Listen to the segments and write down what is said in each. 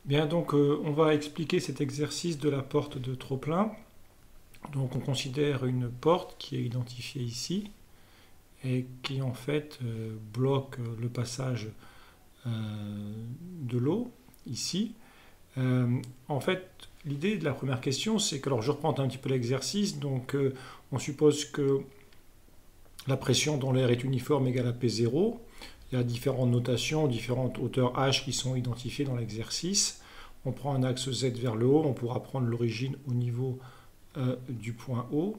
Bien, donc on va expliquer cet exercice de la porte de trop-plein. Donc on considère une porte qui est identifiée ici et qui en fait bloque le passage euh, de l'eau ici. En fait, l'idée de la première question, c'est que, alors je reprends un petit peu l'exercice, donc on suppose que la pression dans l'air est uniforme égale à P0. Il y a différentes notations, différentes hauteurs h qui sont identifiées dans l'exercice. On prend un axe z vers le haut, on pourra prendre l'origine au niveau du point O.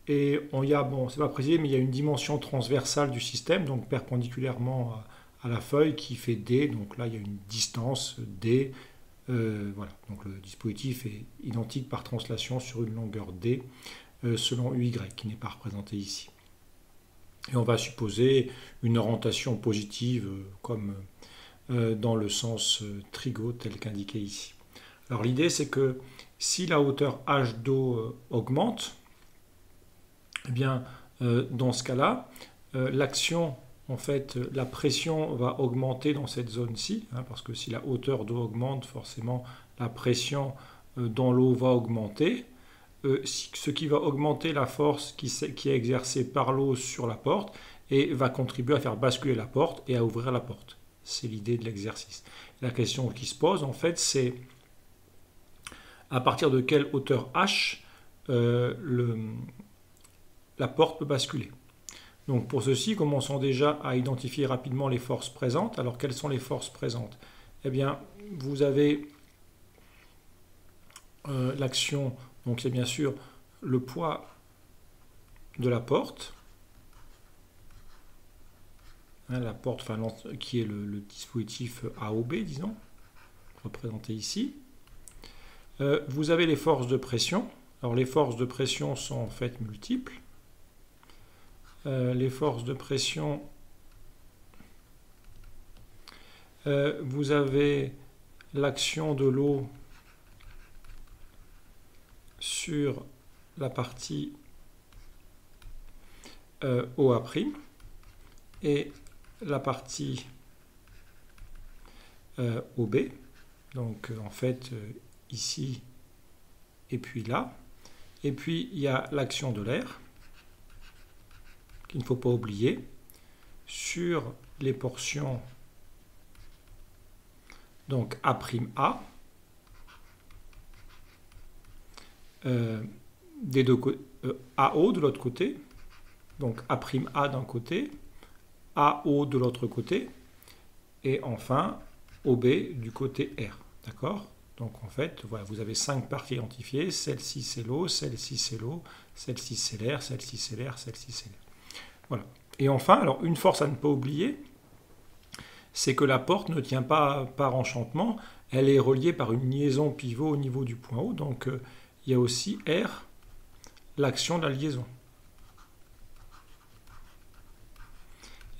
Et on y a, bon, c'est pas précisé, mais il y a une dimension transversale du système, donc perpendiculairement à la feuille, qui fait D. Donc là, il y a une distance D. Voilà, donc le dispositif est identique par translation sur une longueur D selon UY, qui n'est pas représenté ici. Et on va supposer une orientation positive comme dans le sens trigo tel qu'indiqué ici. Alors l'idée c'est que si la hauteur h d'eau augmente, eh bien dans ce cas-là, l'action, en fait, la pression va augmenter dans cette zone-ci, hein, parce que si la hauteur d'eau augmente, forcément la pression dans l'eau va augmenter. Ce qui va augmenter la force qui est exercée par l'eau sur la porte et va contribuer à faire basculer la porte et à ouvrir la porte. C'est l'idée de l'exercice. La question qui se pose, en fait, c'est à partir de quelle hauteur h la porte peut basculer. Donc pour ceci, commençons déjà à identifier rapidement les forces présentes. Alors quelles sont les forces présentes? Eh bien, vous avez l'action, donc c'est bien sûr le poids de la porte, hein, la porte enfin, qui est le dispositif AOB, disons, représenté ici. Vous avez les forces de pression. Alors les forces de pression sont en fait multiples. Les forces de pression, vous avez l'action de l'eau sur la partie OA' et la partie OB. Donc en fait ici et puis là. Et puis il y a l'action de l'air qu'il ne faut pas oublier sur les portions donc A', des deux AO de l'autre côté, donc A' d'un côté, AO de l'autre côté, et enfin OB du côté R. D'accord? Donc en fait, voilà, vous avez 5 parties identifiées. Celle-ci c'est l'eau, celle-ci c'est l'eau, celle-ci c'est l'air, celle-ci c'est l'air, celle-ci c'est l'air. Voilà. Et enfin, alors une force à ne pas oublier, c'est que la porte ne tient pas par enchantement, elle est reliée par une liaison pivot au niveau du point O, donc il y a aussi R, l'action de la liaison.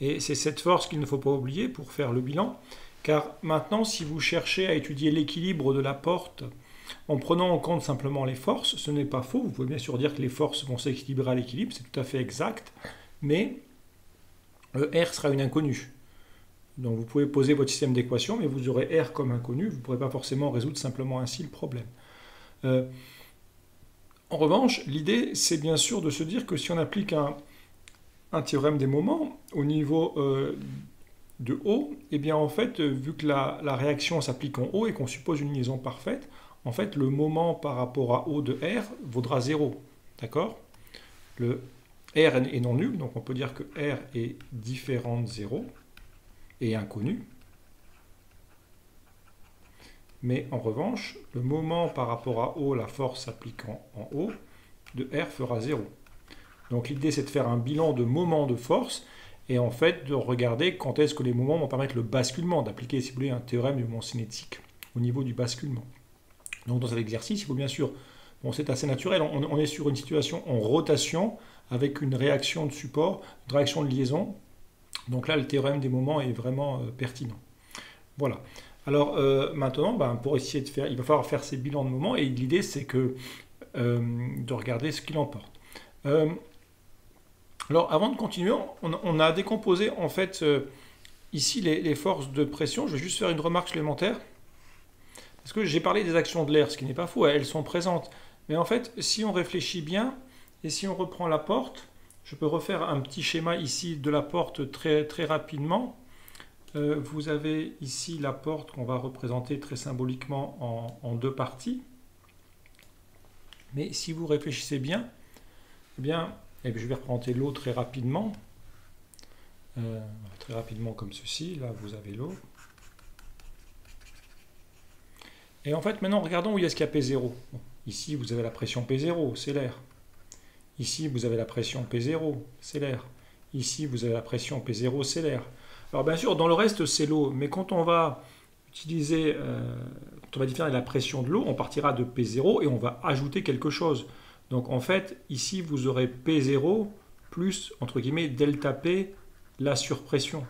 Et c'est cette force qu'il ne faut pas oublier pour faire le bilan, car maintenant, si vous cherchez à étudier l'équilibre de la porte en prenant en compte simplement les forces, ce n'est pas faux, vous pouvez bien sûr dire que les forces vont s'équilibrer à l'équilibre, c'est tout à fait exact, mais R sera une inconnue. Donc vous pouvez poser votre système d'équations, mais vous aurez R comme inconnu, vous ne pourrez pas forcément résoudre simplement ainsi le problème. En revanche, l'idée, c'est bien sûr de se dire que si on applique un théorème des moments au niveau de O, eh bien en fait, vu que la réaction s'applique en O et qu'on suppose une liaison parfaite, en fait, le moment par rapport à O de R vaudra 0. D'accord? Le R est non nul, donc on peut dire que R est différent de 0 et inconnu. Mais en revanche, le moment par rapport à O, la force s'appliquant en O, de R fera 0. Donc l'idée c'est de faire un bilan de moment de force et en fait de regarder quand est-ce que les moments vont permettre le basculement, d'appliquer si vous voulez un théorème du moment cinétique au niveau du basculement. Donc dans cet exercice, il faut bien sûr, bon c'est assez naturel, on est sur une situation en rotation avec une réaction de support, une réaction de liaison. Donc là le théorème des moments est vraiment pertinent. Voilà. Alors maintenant, pour essayer de faire, il va falloir faire ces bilans de moments et l'idée c'est que de regarder ce qu'il emporte. Alors avant de continuer, on a décomposé en fait ici les forces de pression. Je vais juste faire une remarque supplémentaire Parce que j'ai parlé des actions de l'air, ce qui n'est pas faux, elles sont présentes. Mais en fait, si on réfléchit bien, et si on reprend la porte, je peux refaire un petit schéma ici de la porte très, très rapidement. Vous avez ici la porte qu'on va représenter très symboliquement en deux parties. Mais si vous réfléchissez bien, eh bien, je vais représenter l'eau très rapidement. Très rapidement comme ceci. Là, vous avez l'eau. Et en fait, maintenant, regardons où est-ce qu'il y a P0. Bon, ici, vous avez la pression P0, c'est l'air. Ici, vous avez la pression P0, c'est l'air. Ici, vous avez la pression P0, c'est l'air. Alors, bien sûr, dans le reste, c'est l'eau. Mais quand on va utiliser, quand on va différer la pression de l'eau, on partira de P0 et on va ajouter quelque chose. Donc, en fait, ici, vous aurez P0 plus, entre guillemets, delta P, la surpression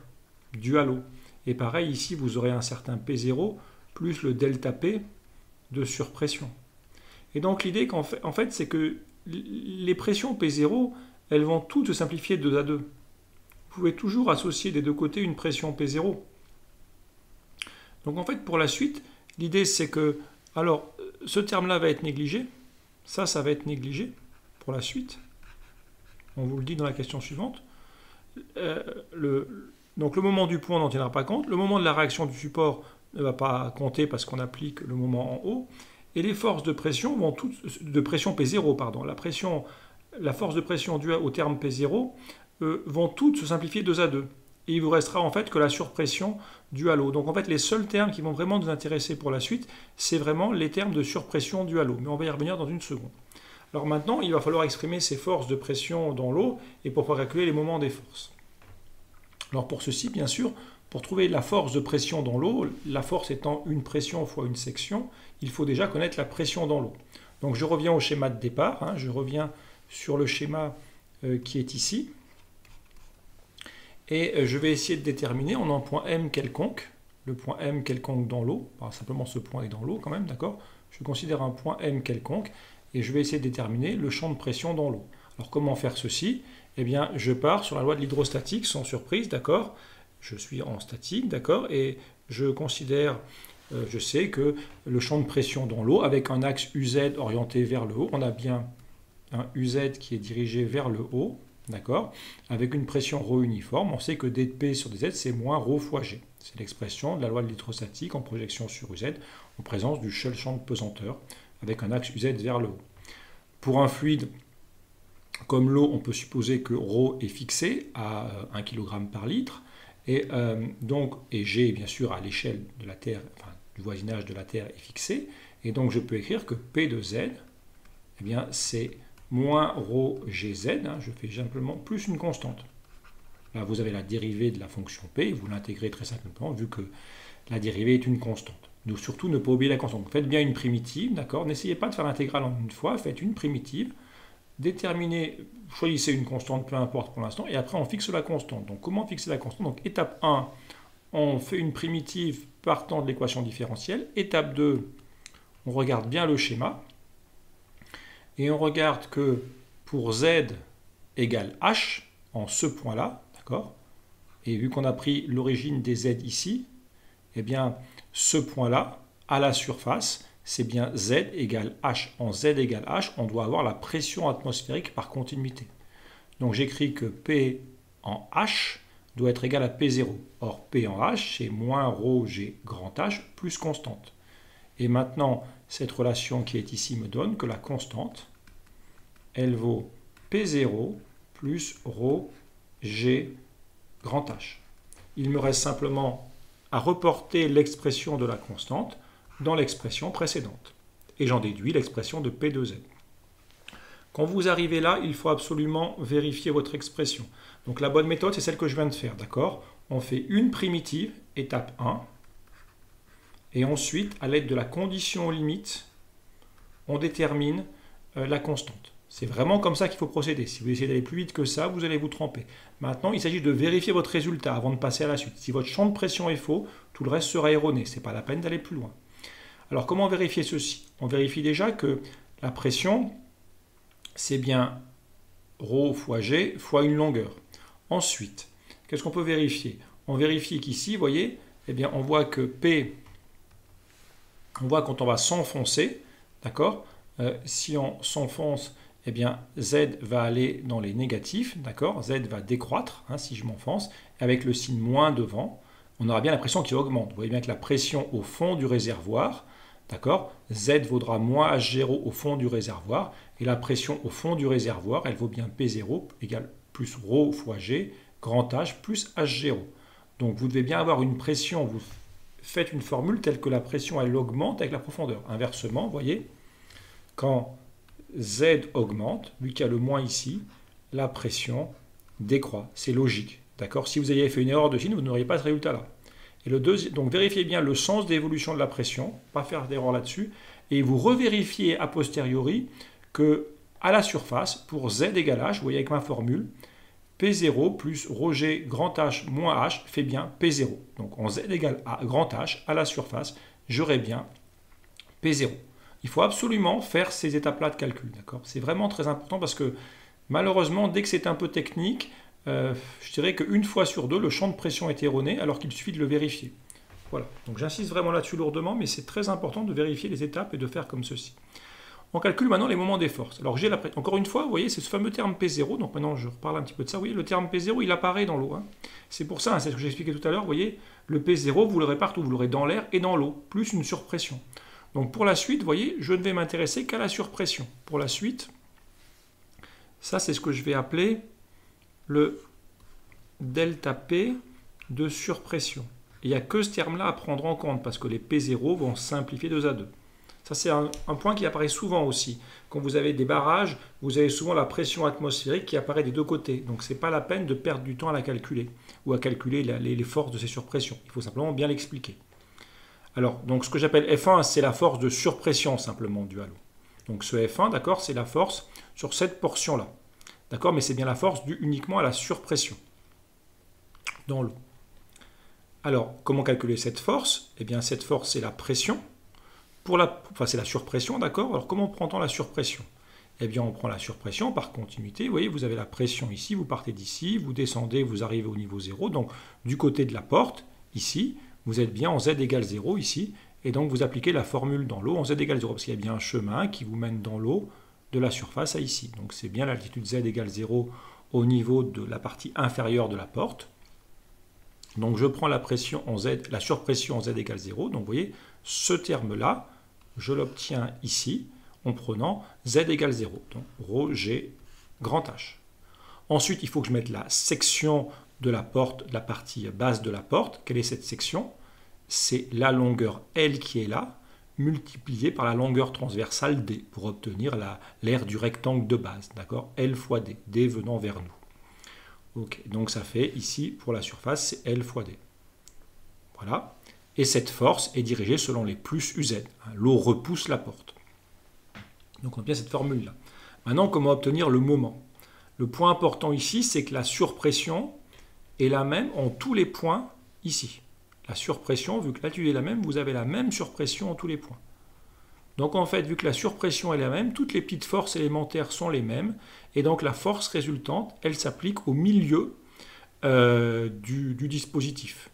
due à l'eau. Et pareil, ici, vous aurez un certain P0 plus le delta P de surpression. Et donc, l'idée, en fait, c'est que les pressions P0, elles vont toutes se simplifier de 2 à 2. Vous pouvez toujours associer des deux côtés une pression P0. Donc en fait, pour la suite, l'idée c'est que, alors, ce terme-là va être négligé, ça va être négligé pour la suite. On vous le dit dans la question suivante. Donc le moment du point, on n'en tiendra pas compte. Le moment de la réaction du support ne va pas compter parce qu'on applique le moment en haut. Et les forces de pression vont toutes, de pression P0, pardon, la force de pression due au terme P0 vont toutes se simplifier 2 à 2. Et il vous restera en fait que la surpression due à l'eau. Donc en fait, les seuls termes qui vont vraiment nous intéresser pour la suite, c'est vraiment les termes de surpression due à l'eau. Mais on va y revenir dans une seconde. Alors maintenant, il va falloir exprimer ces forces de pression dans l'eau et pour pouvoir calculer les moments des forces. Alors pour ceci, bien sûr, pour trouver la force de pression dans l'eau, la force étant une pression fois une section, il faut déjà connaître la pression dans l'eau. Donc je reviens au schéma de départ, je reviens sur le schéma qui est ici. Et je vais essayer de déterminer, on a un point M quelconque, le point M quelconque dans l'eau, simplement ce point est dans l'eau quand même, d'accord? Je considère un point M quelconque, et je vais essayer de déterminer le champ de pression dans l'eau. Alors comment faire ceci? Eh bien, je pars sur la loi de l'hydrostatique, sans surprise, d'accord? Je suis en statique, d'accord? Et je considère, je sais que le champ de pression dans l'eau, avec un axe UZ orienté vers le haut, on a bien un UZ qui est dirigé vers le haut, d'accord? Avec une pression ρ uniforme, on sait que dP sur dz, c'est moins ρ fois g. C'est l'expression de la loi de l'hydrostatique en projection sur UZ, en présence du seul champ de pesanteur, avec un axe UZ vers le haut. Pour un fluide comme l'eau, on peut supposer que ρ est fixé à 1 kg par litre, et G, bien sûr, à l'échelle de la Terre, enfin, du voisinage de la Terre est fixé, et donc je peux écrire que P de Z, eh bien, c'est moins ρ gz, je fais simplement plus une constante. Là, vous avez la dérivée de la fonction P, vous l'intégrez très simplement, vu que la dérivée est une constante. Donc surtout, ne pas oublier la constante. Faites bien une primitive, d'accord? N'essayez pas de faire l'intégrale en une fois, faites une primitive, déterminez, choisissez une constante, peu importe pour l'instant, et après on fixe la constante. Donc comment fixer la constante? Donc étape 1, on fait une primitive partant de l'équation différentielle. Étape 2, on regarde bien le schéma, et on regarde que pour Z égale H, en ce point-là, d'accord? Et vu qu'on a pris l'origine des Z ici, eh bien, ce point-là, à la surface, c'est bien Z égale H. En Z égale H, on doit avoir la pression atmosphérique par continuité. Donc j'écris que P en H doit être égal à P0. Or, P en H, c'est moins ρ g grand H plus constante. Et maintenant, cette relation qui est ici me donne que la constante, elle vaut P0 plus ρ g grand H. Il me reste simplement à reporter l'expression de la constante dans l'expression précédente. Et j'en déduis l'expression de P de Z. Quand vous arrivez là, il faut absolument vérifier votre expression. Donc la bonne méthode, c'est celle que je viens de faire, d'accord? On fait une primitive, étape 1, et ensuite, à l'aide de la condition limite, on détermine la constante. C'est vraiment comme ça qu'il faut procéder. Si vous essayez d'aller plus vite que ça, vous allez vous tromper. Maintenant, il s'agit de vérifier votre résultat avant de passer à la suite. Si votre champ de pression est faux, tout le reste sera erroné. Ce n'est pas la peine d'aller plus loin. Alors, comment vérifier ceci? On vérifie déjà que la pression, c'est bien ρ fois g fois une longueur. Ensuite, qu'est-ce qu'on peut vérifier? On vérifie qu'ici, vous voyez, eh bien, on voit que P On voit quand on va s'enfoncer, d'accord, si on s'enfonce, eh bien Z va aller dans les négatifs, d'accord, Z va décroître, hein, si je m'enfonce, avec le signe moins devant, on aura bien la pression qui augmente. Vous voyez bien que la pression au fond du réservoir, d'accord, Z vaudra moins H0 au fond du réservoir, et la pression au fond du réservoir, elle vaut bien P0 égale plus ρ fois G, grand H plus H0. Donc vous devez bien avoir une pression, vous faites une formule telle que la pression, elle augmente avec la profondeur. Inversement, vous voyez, quand Z augmente, vu qu'il y a le moins ici, la pression décroît. C'est logique. D'accord? Si vous aviez fait une erreur de signe, vous n'auriez pas ce résultat-là. Et donc vérifiez bien le sens d'évolution de la pression, pas faire d'erreur là-dessus, et vous revérifiez a posteriori que à la surface, pour Z égale H, vous voyez avec ma formule, P0 plus ρg grand H moins H fait bien P0. Donc en Z égale à grand H, à la surface, j'aurai bien P0. Il faut absolument faire ces étapes-là de calcul. C'est vraiment très important parce que malheureusement, dès que c'est un peu technique, je dirais qu'une fois sur deux, le champ de pression est erroné alors qu'il suffit de le vérifier. Voilà, donc j'insiste vraiment là-dessus lourdement, mais c'est très important de vérifier les étapes et de faire comme ceci. On calcule maintenant les moments des forces. Alors j'ai encore une fois, vous voyez, c'est ce fameux terme P0, donc maintenant je reparle un petit peu de ça. Vous voyez, le terme P0, il apparaît dans l'eau. Hein. C'est pour ça, hein, c'est ce que j'ai expliqué tout à l'heure, vous voyez, le P0, vous l'aurez partout, vous l'aurez dans l'air et dans l'eau, plus une surpression. Donc pour la suite, vous voyez, je ne vais m'intéresser qu'à la surpression. Pour la suite, ça c'est ce que je vais appeler le delta P de surpression. Et il n'y a que ce terme-là à prendre en compte, parce que les P0 vont simplifier 2 à 2. Ça, c'est un point qui apparaît souvent aussi. Quand vous avez des barrages, vous avez souvent la pression atmosphérique qui apparaît des deux côtés. Donc, ce n'est pas la peine de perdre du temps à la calculer, ou à calculer les forces de ces surpressions. Il faut simplement bien l'expliquer. Alors, donc, ce que j'appelle F1, c'est la force de surpression, simplement, due à l'eau. Donc, ce F1, d'accord, c'est la force sur cette portion-là. D'accord, mais c'est bien la force due uniquement à la surpression dans l'eau. Alors, comment calculer cette force? Eh bien, cette force, c'est la pression. C'est la surpression, d'accord? Alors, comment prend-on la surpression? Eh bien, on prend la surpression par continuité. Vous voyez, vous avez la pression ici, vous partez d'ici, vous descendez, vous arrivez au niveau 0. Donc, du côté de la porte, ici, vous êtes bien en Z égale 0, ici. Et donc, vous appliquez la formule dans l'eau en Z égale 0, parce qu'il y a bien un chemin qui vous mène dans l'eau de la surface à ici. Donc, c'est bien l'altitude Z égale 0 au niveau de la partie inférieure de la porte. Donc, je prends la surpression en Z égale 0. Donc, vous voyez, ce terme-là, je l'obtiens ici en prenant Z égale 0. Donc, ρg grand H. Ensuite, il faut que je mette la section de la porte, de la partie basse de la porte. Quelle est cette section? C'est la longueur L qui est là, multipliée par la longueur transversale D, pour obtenir l'aire du rectangle de base. D'accord? L fois D, D venant vers nous. Ok, donc ça fait ici, pour la surface, c'est L fois D. Voilà. Et cette force est dirigée selon les plus UZ. L'eau repousse la porte. Donc on a bien cette formule-là. Maintenant, comment obtenir le moment? Le point important ici, c'est que la surpression est la même en tous les points ici. La surpression, vu que l'altitude est la même, vous avez la même surpression en tous les points. Donc en fait, vu que la surpression est la même, toutes les petites forces élémentaires sont les mêmes, et donc la force résultante, elle s'applique au milieu du dispositif.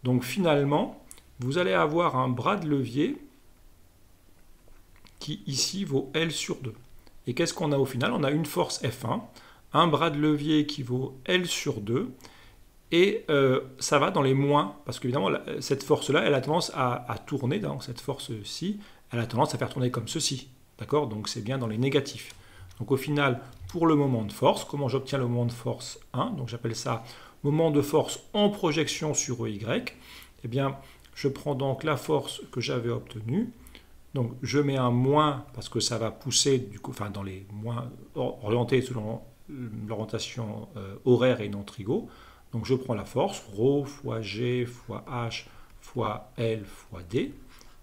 Donc finalement, vous allez avoir un bras de levier qui ici vaut L sur 2. Et qu'est-ce qu'on a au final? On a une force F1, un bras de levier qui vaut L sur 2, et ça va dans les moins, parce qu'évidemment, cette force-là, elle a tendance à tourner, dans cette force-ci, elle a tendance à faire tourner comme ceci. D'accord? Donc c'est bien dans les négatifs. Donc au final, pour le moment de force, comment j'obtiens le moment de force 1? Donc j'appelle ça moment de force en projection sur EY. Eh bien, je prends donc la force que j'avais obtenue. Donc je mets un moins parce que ça va pousser du coup, enfin dans les moins orientés selon l'orientation horaire et non trigo. Donc je prends la force, ρ fois G fois H fois L fois D,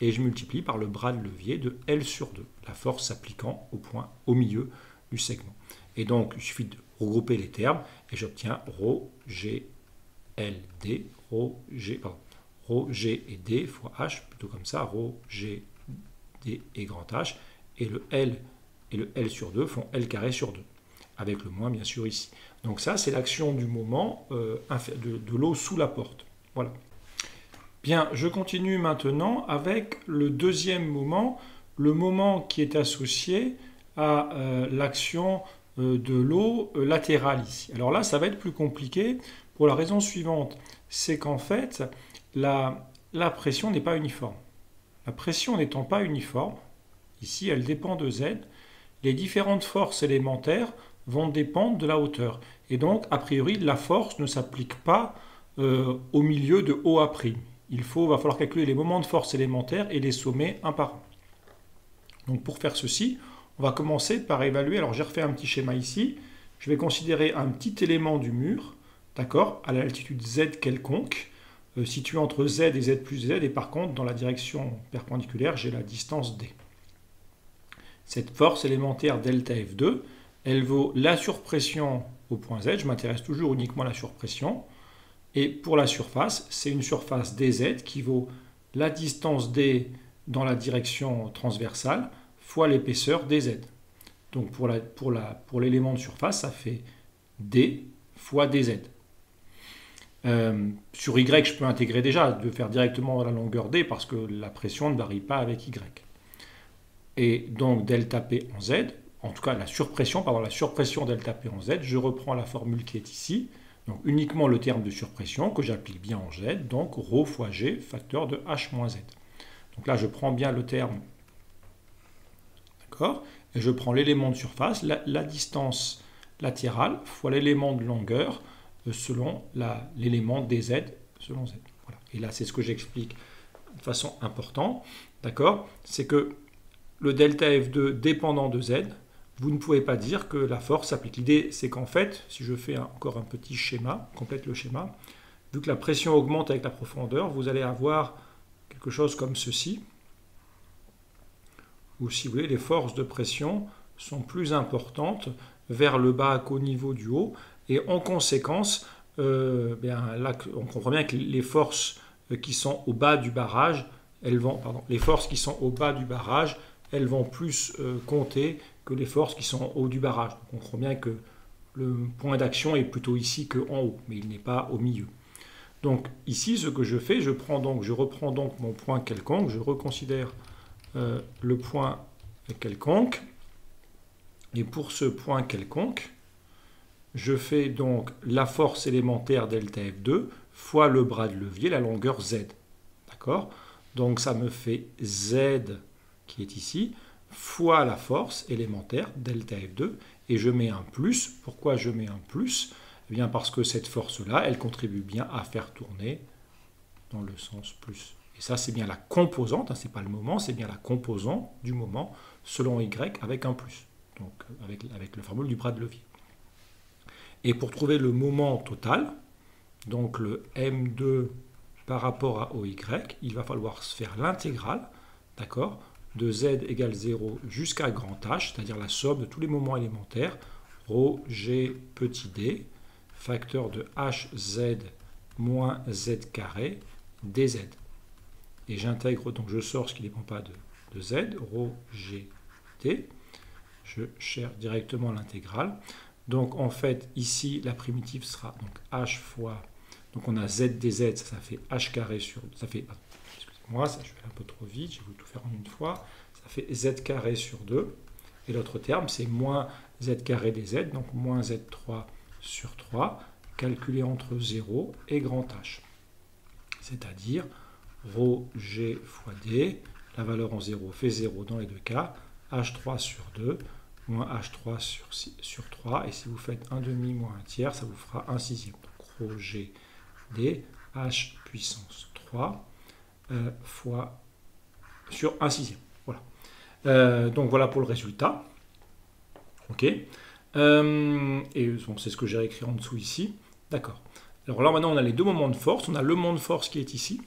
et je multiplie par le bras de levier de L sur 2, la force s'appliquant au point au milieu du segment. Et donc il suffit de regrouper les termes, et j'obtiens ρ, G, L, D, ρ, G et D fois H, plutôt comme ça, ρ, G, D et grand H, et le L et le L sur 2 font L carré sur 2, avec le moins bien sûr ici. Donc ça, c'est l'action du moment de l'eau sous la porte. Voilà. Bien, je continue maintenant avec le deuxième moment, le moment qui est associé à l'action de l'eau latérale ici. Alors là, ça va être plus compliqué pour la raison suivante, c'est qu'en fait, la pression n'est pas uniforme. La pression n'étant pas uniforme, ici elle dépend de Z, les différentes forces élémentaires vont dépendre de la hauteur. Et donc, a priori, la force ne s'applique pas au milieu de OA'. Va falloir calculer les moments de force élémentaires et les sommer un par un. Donc pour faire ceci, on va commencer par évaluer, alors j'ai refait un petit schéma ici, je vais considérer un petit élément du mur, d'accord, à l'altitude Z quelconque, situé entre Z et Z plus Z, et par contre, dans la direction perpendiculaire, j'ai la distance D. Cette force élémentaire delta F2, elle vaut la surpression au point Z, je m'intéresse toujours uniquement à la surpression, et pour la surface, c'est une surface dz qui vaut la distance d dans la direction transversale fois l'épaisseur dz. Donc pour l'élément de surface, ça fait d fois dz. Sur y, je peux intégrer déjà, de faire directement la longueur d parce que la pression ne varie pas avec y. Et donc delta p en z, en tout cas la surpression delta p en z, je reprends la formule qui est ici. Donc uniquement le terme de surpression que j'applique bien en Z, donc ρ fois G, facteur de H moins Z. Donc là, je prends bien le terme, d'accord, et je prends l'élément de surface, la distance latérale, fois l'élément de longueur, selon l'élément dz, selon Z. Voilà. Et là, c'est ce que j'explique de façon importante, d'accord, c'est que le delta F2 dépendant de Z, vous ne pouvez pas dire que la force s'applique. L'idée, c'est qu'en fait, si je fais encore un petit schéma, complète le schéma, vu que la pression augmente avec la profondeur, vous allez avoir quelque chose comme ceci, où, si vous voulez, les forces de pression sont plus importantes vers le bas qu'au niveau du haut, et en conséquence, là, on comprend bien que les forces qui sont au bas du barrage, elles vont plus compter que les forces qui sont en haut du barrage. Donc on comprend bien que le point d'action est plutôt ici qu'en haut, mais il n'est pas au milieu. Donc ici, ce que je fais, je reprends donc mon point quelconque, je reconsidère le point quelconque, et pour ce point quelconque, je fais donc la force élémentaire delta F2 fois le bras de levier, la longueur Z. D'accord? Donc ça me fait Z qui est ici, fois la force élémentaire, delta F2, et je mets un plus. Pourquoi je mets un plus? Eh bien parce que cette force-là, elle contribue bien à faire tourner dans le sens plus. Et ça, c'est bien la composante, ce n'est pas le moment, c'est bien la composante du moment selon Y avec un plus, donc avec la formule du bras de levier. Et pour trouver le moment total, donc le M2 par rapport à OY, il va falloir se faire l'intégrale, d'accord, de Z égale 0 jusqu'à grand H, c'est-à-dire la somme de tous les moments élémentaires, ρ, G, petit d, facteur de HZ moins Z carré, dz. Et j'intègre, donc je sors ce qui ne dépend pas de Z, ρ, G, d. Je cherche directement l'intégrale. Donc en fait, ici, la primitive sera donc H fois, donc on a Z dz, ça fait H carré sur, ça fait, excusez-moi, ça je vais un peu trop vite, j'ai voulu tout faire en une fois, ça fait Z carré sur 2, et l'autre terme c'est moins Z carré dz, donc moins Z3 sur 3, calculé entre 0 et grand H. C'est-à-dire ρ, G fois D, la valeur en 0 fait 0 dans les deux cas, H3 sur 2, moins H3 sur 3, et si vous faites 1 demi moins 1 tiers, ça vous fera 1 sixième. Donc ρ, G, D, H puissance 3 fois sur 1 sixième. Voilà. Donc voilà pour le résultat. Ok. Et bon, c'est ce que j'ai écrit en dessous ici. D'accord. Alors là maintenant on a les deux moments de force. On a le moment de force qui est ici.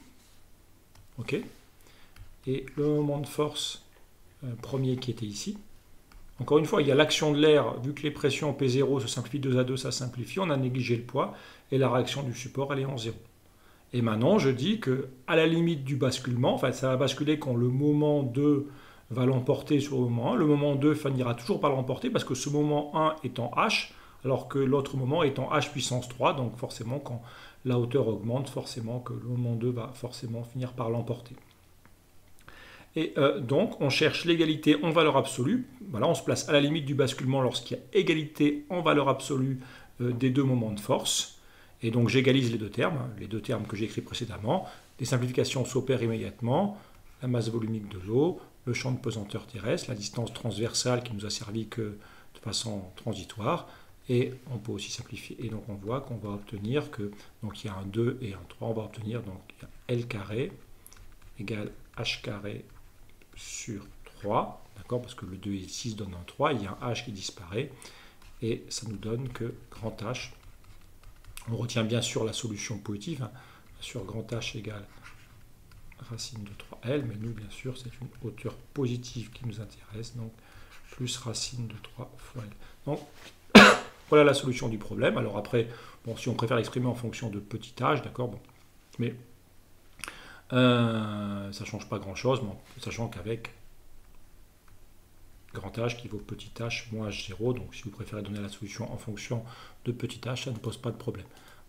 Ok. Et le moment de force premier qui était ici. Encore une fois, il y a l'action de l'air, vu que les pressions P0 se simplifient 2 à 2, ça simplifie, on a négligé le poids, et la réaction du support, elle est en 0. Et maintenant, je dis qu'à la limite du basculement, enfin, ça va basculer quand le moment 2 va l'emporter sur le moment 1. Le moment 2 finira toujours par l'emporter, parce que ce moment 1 étant H, alors que l'autre moment est en h puissance 3, donc forcément quand la hauteur augmente, forcément que le moment 2 va forcément finir par l'emporter. Et donc on cherche l'égalité en valeur absolue. Voilà, on se place à la limite du basculement lorsqu'il y a égalité en valeur absolue des deux moments de force. Et donc j'égalise les deux termes que j'ai écrits précédemment. Les simplifications s'opèrent immédiatement. La masse volumique de l'eau, le champ de pesanteur terrestre, la distance transversale qui nous a servi que de façon transitoire. Et on peut aussi simplifier. Et donc on voit qu'on va obtenir que, donc il y a un 2 et un 3, on va obtenir donc L carré égale H carré sur 3, d'accord, parce que le 2 et le 6 donnent un 3, il y a un H qui disparaît, et ça nous donne que grand H, on retient bien sûr la solution positive, hein, bien sûr grand H égale racine de 3L, mais nous bien sûr c'est une hauteur positive qui nous intéresse, donc plus racine de 3 fois L. Donc voilà la solution du problème. Alors après, bon, si on préfère l'exprimer en fonction de petit h, d'accord, bon, mais ça ne change pas grand-chose, bon, sachant qu'avec grand H qui vaut petit h moins h0, donc si vous préférez donner la solution en fonction de petit h, ça ne pose pas de problème.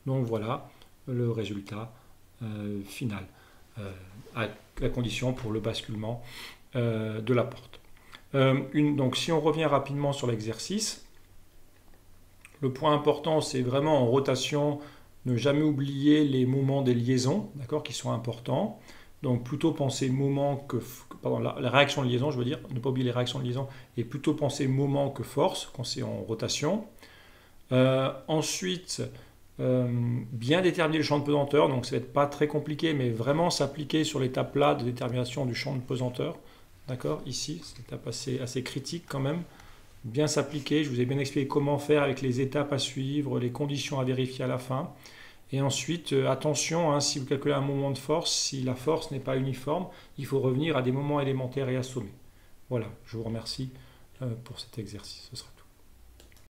Donc voilà le résultat final, à la condition pour le basculement de la porte. Donc si on revient rapidement sur l'exercice, le point important, c'est vraiment en rotation, ne jamais oublier les moments des liaisons, d'accord, qui sont importants. Donc plutôt penser moment que... Pardon, la réaction de liaison, je veux dire, ne pas oublier les réactions de liaison, et plutôt penser moment que force, quand c'est en rotation. Ensuite, bien déterminer le champ de pesanteur, donc ça va être pas très compliqué, mais vraiment s'appliquer sur l'étape là de détermination du champ de pesanteur. D'accord, ici, c'est une étape assez critique quand même. Bien s'appliquer, je vous ai bien expliqué comment faire avec les étapes à suivre, les conditions à vérifier à la fin. Et ensuite, attention, hein, si vous calculez un moment de force, si la force n'est pas uniforme, il faut revenvenir à des moments élémentaires et assommés. Voilà, je vous remercie pour cet exercice. Ce sera tout.